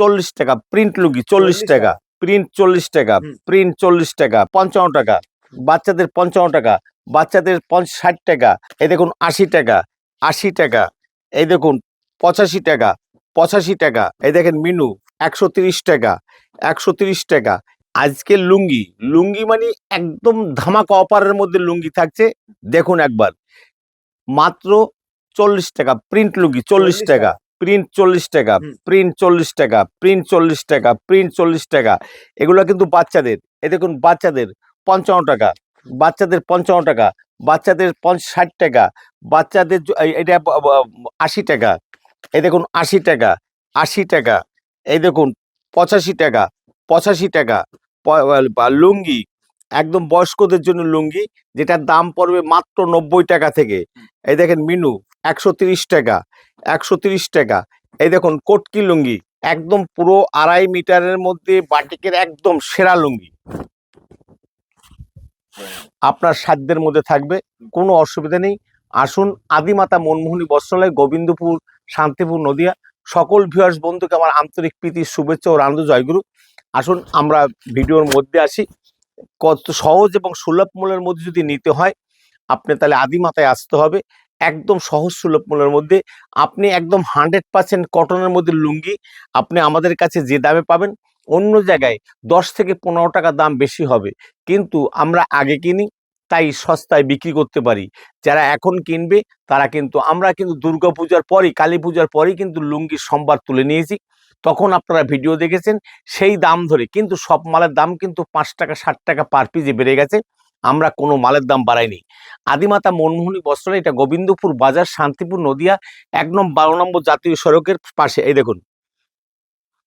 40 টাকা। প্রিন্ট লুঙ্গি 40 টাকা, প্রিন্ট 40 টাকা, প্রিন্ট 40 টাকা, 55 টাকা, বাচ্চাদের 55 টাকা, বাচ্চাদের 60 টাকা, এই দেখুন 80 টাকা, 80 টাকা, এই দেখুন 85 টাকা, 85 টাকা, এই দেখেন মিনু 130 টাকা, 130 টাকা। আজকে লুঙ্গি লুঙ্গি মানে একদম ধামাকা অফারের মধ্যে লুঙ্গি থাকছে, দেখুন একবার মাত্র 40 টাকা। প্রিন্ট লুঙ্গি 40 টাকা, প্রিন্ট 40 টাকা, প্রিন্ট 40 টাকা, প্রিন্ট 40 টাকা, প্রিন্ট 40 টাকা। এগুলো কিন্তু বাচ্চাদের, এই দেখুন বাচ্চাদের 55 টাকা, বাচ্চাদের 55 টাকা, বাচ্চাদের 60 টাকা, বাচ্চাদের এটা 80 টাকা, এই দেখুন 80 টাকা, 80 টাকা, এই দেখুন 85 টাকা, 85 টাকা। লুঙ্গি একদম বয়স্কদের জন্য লুঙ্গি, যেটার দাম পড়বে মাত্র 90 টাকা থেকে। এই দেখেন মিনু 130 টাকা, 130 টাকা। এই দেখুন কটকি লুঙ্গি একদম পুরো 2.5 মিটারের মধ্যে বাটিকের একদম সেরা লুঙ্গি, আপনার সাধ্যের মধ্যে থাকবে, কোনো অসুবিধা নেই। আসুন আদিমাতা মনমোহনী বস্ত্রালয়, গোবিন্দপুর, শান্তিপুর, নদিয়া। সকল ভিউয়ার্স বন্ধুকে আমার আন্তরিক প্রীতি, শুভেচ্ছা ও আনন্দ জয়গুরু। আসুন আমরা ভিডিওর মধ্যে আসি। কত সহজ এবং সুলভ মূল্যের মধ্যে যদি নিতে হয়, আপনি তাহলে আদিমাতায় আসতে হবে। একদম সহজ সুলভ মূল্যের মধ্যে আপনি একদম 100% কটনের মধ্যে লুঙ্গি আপনি আমাদের কাছে যে দামে পাবেন, অন্য জায়গায় 10 থেকে 15 টাকা দাম বেশি হবে, কিন্তু আমরা আগে কিনি তাই সস্তায় বিক্রি করতে পারি। যারা এখন কিনবে তারা কিন্তু, আমরা কিন্তু দুর্গাপূজার পরই, কালী পূজার পরই কিন্তু লুঙ্গির সম্ভার তুলে নিয়েছি, তখন আপনারা ভিডিও দেখেছেন সেই দাম ধরে। কিন্তু সব মালের দাম কিন্তু 5 টাকা 60 টাকা পার পিসে বেড়ে গেছে, আমরা কোনো মালের দাম বাড়াইনি। আদিমাতা মনমোহনী বস্ত্রালয়, এটা গোবিন্দপুর বাজার, শান্তিপুর, নদিয়া, 1 নং 12 নম্বর জাতীয় সড়কের পাশে। এই দেখুন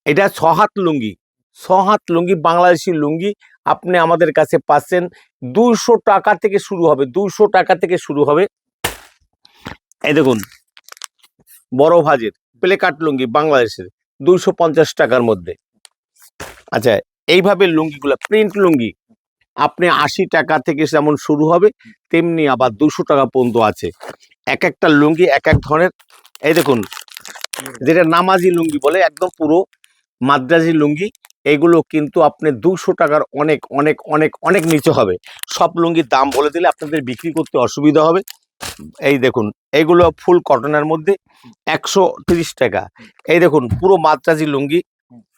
এটা 6 হাত লুঙ্গি, 6 হাত লুঙ্গি, বাংলাদেশি লুঙ্গি আপনি আমাদের কাছে পাচ্ছেন 200 টাকা থেকে শুরু হবে, 200 টাকা থেকে শুরু হবে। এই দেখুন বড় ভাজের প্লেকাট লুঙ্গি বাংলাদেশের 250 টাকার মধ্যে। আচ্ছা, এইভাবে লুঙ্গিগুলো প্রিন্ট লুঙ্গি আপনি 80 টাকা থেকে যেমন শুরু হবে, তেমনি আবার 200 টাকা পর্যন্ত আছে। এক একটা লুঙ্গি এক এক ধরনের। এই দেখুন যেটা নামাজি লুঙ্গি বলে, একদম পুরো মাদ্রাজি লুঙ্গি, এগুলো কিন্তু আপনি 200 টাকার অনেক অনেক অনেক অনেক নিচে হবে। সব লুঙ্গির দাম বলে দিলে আপনাদের বিক্রি করতে অসুবিধা হবে। এই দেখুন এইগুলো ফুল কটনের মধ্যে 130 টাকা। এই দেখুন পুরো মাদ্রাজি লুঙ্গি,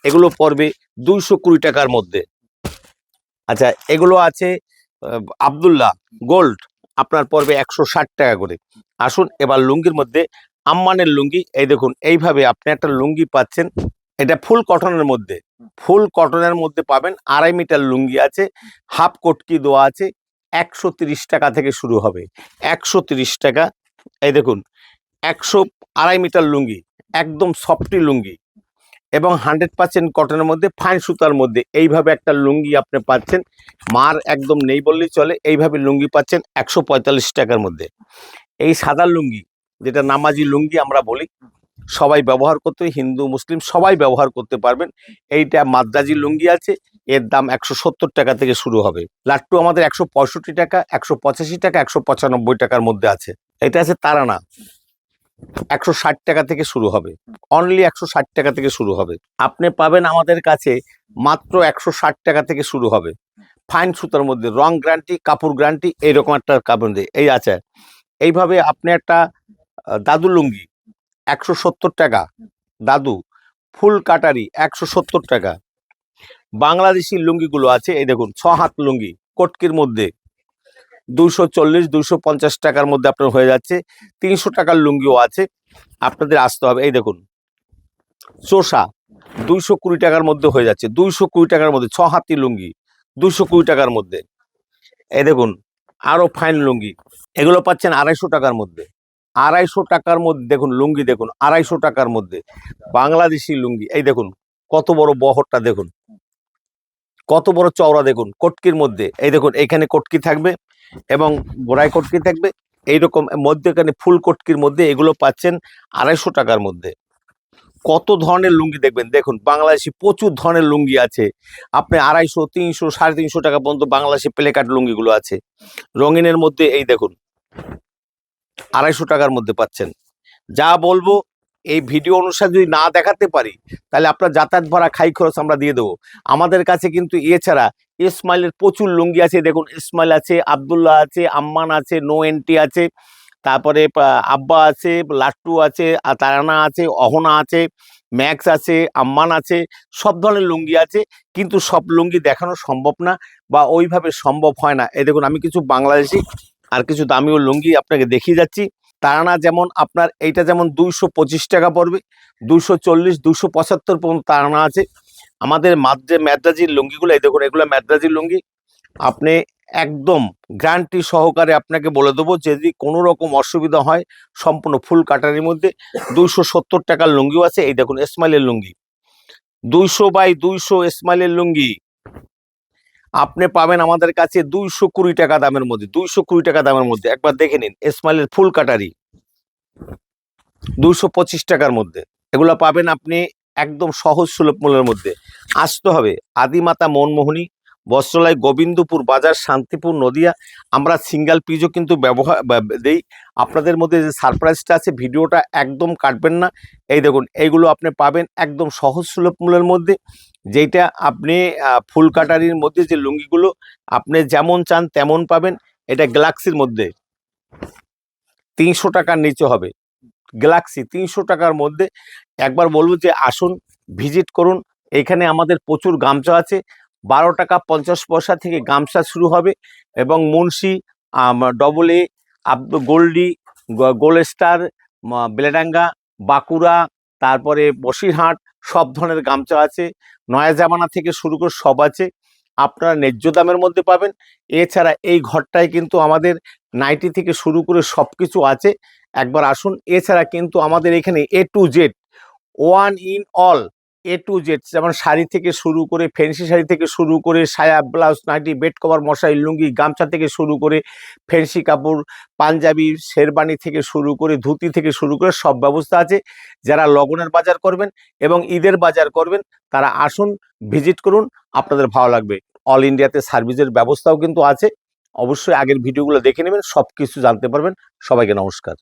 এগুলো পড়বে 220 টাকার মধ্যে। আচ্ছা, এগুলো আছে আব্দুল্লাহ গোল্ড, আপনার পড়বে 160 টাকা করে। আসুন এবার লুঙ্গির মধ্যে আম্মানের লুঙ্গি, এই দেখুন এইভাবে আপনি একটা লুঙ্গি পাচ্ছেন, এটা ফুল কটনের মধ্যে, ফুল কটনের মধ্যে পাবেন। 2.5 মিটার লুঙ্গি আছে, হাফ কটকি দেওয়া আছে, 130 টাকা থেকে শুরু হবে, 130 টাকা। এই দেখুন 2.5 মিটার লুঙ্গি, একদম সফটি লুঙ্গি এবং 100% কটনের মধ্যে, ফাইন সুতার মধ্যে। এইভাবে একটা লুঙ্গি আপনি পাচ্ছেন, মার একদম নেই বললেই চলে। এইভাবে লুঙ্গি পাচ্ছেন 145 টাকার মধ্যে। এই সাদা লুঙ্গি, যেটা নামাজি লুঙ্গি আমরা বলি, সবাই ব্যবহার করতে, হিন্দু মুসলিম সবাই ব্যবহার করতে পারবেন। এইটা মাদ্রাজি লুঙ্গি আছে, এর দাম 170 টাকা থেকে শুরু হবে। লাট্টু আমাদের 165 টাকা, 185 টাকা, 195 টাকার মধ্যে আছে। এটা আছে তারানা, 160 টাকা থেকে শুরু হবে, অনলি 160 টাকা থেকে শুরু হবে। আপনি পাবেন আমাদের কাছে মাত্র 160 টাকা থেকে শুরু হবে, ফাইন সুতার মধ্যে, রং গ্যারান্টি, কাপড় গ্যারান্টি, এইরকম একটা কাপড় দিয়ে এই আছে। এইভাবে আপনি একটা দাদু লুঙ্গি 170 টাকা, দাদু ফুল কাটারি 170 টাকা। বাংলাদেশি লুঙ্গিগুলো আছে, এই দেখুন 6 হাত লুঙ্গি কটকির মধ্যে 240 250 টাকার মধ্যে আপনার হয়ে যাচ্ছে। 300 টাকার লুঙ্গিও আছে, আপনাদের আসতে হবে। এই দেখুন চোষা 220 টাকার মধ্যে হয়ে যাচ্ছে, 220 টাকার মধ্যে 6 হাতি লুঙ্গি 220 টাকার মধ্যে। এই দেখুন আরো ফাইন লুঙ্গি, এগুলো পাচ্ছেন 250 টাকার মধ্যে, 250 টাকার মধ্যে। দেখুন লুঙ্গি দেখুন 250 টাকার মধ্যে, বাংলাদেশি লুঙ্গি। এই দেখুন কত বড় বহরটা, দেখুন কত বড় চওড়া, দেখুন কটকির মধ্যে। এই দেখুন এখানে কটকি থাকবে এবং গোড়ায় কটকি থাকবে, এইরকম মধ্যেখানে ফুল কটকির মধ্যে। এগুলো পাচ্ছেন 250 টাকার মধ্যে। কত ধরনের লুঙ্গি দেখবেন, দেখুন বাংলাদেশি প্রচুর ধরনের লুঙ্গি আছে। আপনি 250, 300, 350 টাকা পর্যন্ত বাংলাদেশি প্লেকাট লুঙ্গিগুলো আছে রঙিনের মধ্যে। এই দেখুন 250 টাকার মধ্যে পাচ্ছেন। যা বলবো এই ভিডিও অনুসারে যদি না দেখাতে পারি তাহলে আপনার যাতায়াত ভাড়া খাই খরচ আমরা দিয়ে দেবো। আমাদের কাছে কিন্তু এছাড়া ইসমাইলের প্রচুর লুঙ্গি আছে, দেখুন ইসমাইল আছে, আবদুল্লাহ আছে, আম্মান আছে, নো এন্টি আছে, তারপরে আব্বা আছে, লাট্টু আছে, তারানা আছে, অহনা আছে, ম্যাক্স আছে, আম্মান আছে, সব ধরনের লুঙ্গি আছে। কিন্তু সব লুঙ্গি দেখানো সম্ভব না বা ওইভাবে সম্ভব হয় না। এই দেখুন আমি কিছু বাংলাদেশি আর কিছু দামিও লুঙ্গি আপনাকে দেখিয়ে যাচ্ছি। তারানা যেমন আপনার এইটা যেমন 225 টাকা পড়বে, 240, 275 পর্যন্ত তারানা আছে। আমাদের ম্যাদ্রাজির লুঙ্গিগুলো এই দেখুন, এগুলো ম্যাদ্রাজির লুঙ্গি। আপনি একদম গ্যারান্টি সহকারে আপনাকে বলে দেবো, যদি কোনো রকম অসুবিধা হয় সম্পূর্ণ ফুল কাটারির মধ্যে 270 টাকার লুঙ্গিও আছে। এই দেখুন ইসমাইলের লুঙ্গি 200 বাই 200 ইসমাইলের লুঙ্গি আপনি পাবেন আমাদের কাছে 220 টাকা দামের মধ্যে, 220 টাকা দামের মধ্যে। একবার দেখে নিন ইসমাইলের ফুল কাটারি 225 টাকার মধ্যে। এগুলো পাবেন আপনি একদম সহজ সুলভ মূল্যের মধ্যে। আসতে হবে আদিমাতা মনমোহনী বস্ত্রালয়, গোবিন্দপুর বাজার, শান্তিপুর, নদিয়া। আমরা সিঙ্গেল পিসও কিন্তু ব্যবহার দেই। আপনাদের মধ্যে যে সারপ্রাইজটা আছে ভিডিওটা একদম কাটবেন না। এই দেখুন এইগুলো আপনি পাবেন একদম সহজ সুলভ মূল্যের মধ্যে, যেটা আপনি ফুল কাটারির মধ্যে যে লুঙ্গিগুলো আপনি যেমন চান তেমন পাবেন। এটা গ্যালাক্সির মধ্যে 300 টাকার নিচে হবে, গ্যালাক্সি 300 টাকার মধ্যে। একবার বলবো যে আসুন ভিজিট করুন। এখানে আমাদের প্রচুর গামছা আছে, 12 টাকা 50 পয়সা থেকে গামছা শুরু হবে এবং Munshi, double A, Goldie, gold star, Beledanga, Bankura, তারপরে বসিরহাট সব ধরনের গামছা আছে। নয়া জামানা থেকে শুরু করে সব আছে, আপনারা ন্যায্য দামের মধ্যে পাবেন। এছাড়া এই ঘরটায় কিন্তু আমাদের নাইটি থেকে শুরু করে সব কিছু আছে, একবার আসুন। এছাড়া কিন্তু আমাদের এখানে A to Z, 1 in all, A to Z, যেমন শাড়ি থেকে শুরু করে, ফ্যান্সি শাড়ি থেকে শুরু করে, সায়া, ব্লাউজ, নাইটি, বেড কভার, মশারি, লুঙ্গি, গামছা থেকে শুরু করে, ফ্যান্সি কাপড়, পাঞ্জাবি, শেরবানি থেকে শুরু করে, ধুতি থেকে শুরু করে সব ব্যবস্থা আছে। যারা লগনের বাজার করবেন এবং ঈদের বাজার করবেন তারা আসুন, ভিজিট করুন, আপনাদের ভালো লাগবে। অল ইন্ডিয়াতে সার্ভিসের ব্যবস্থাও কিন্তু আছে। অবশ্যই আগের ভিডিওগুলো দেখে নেবেন, সব কিছু জানতে পারবেন। সবাইকে নমস্কার।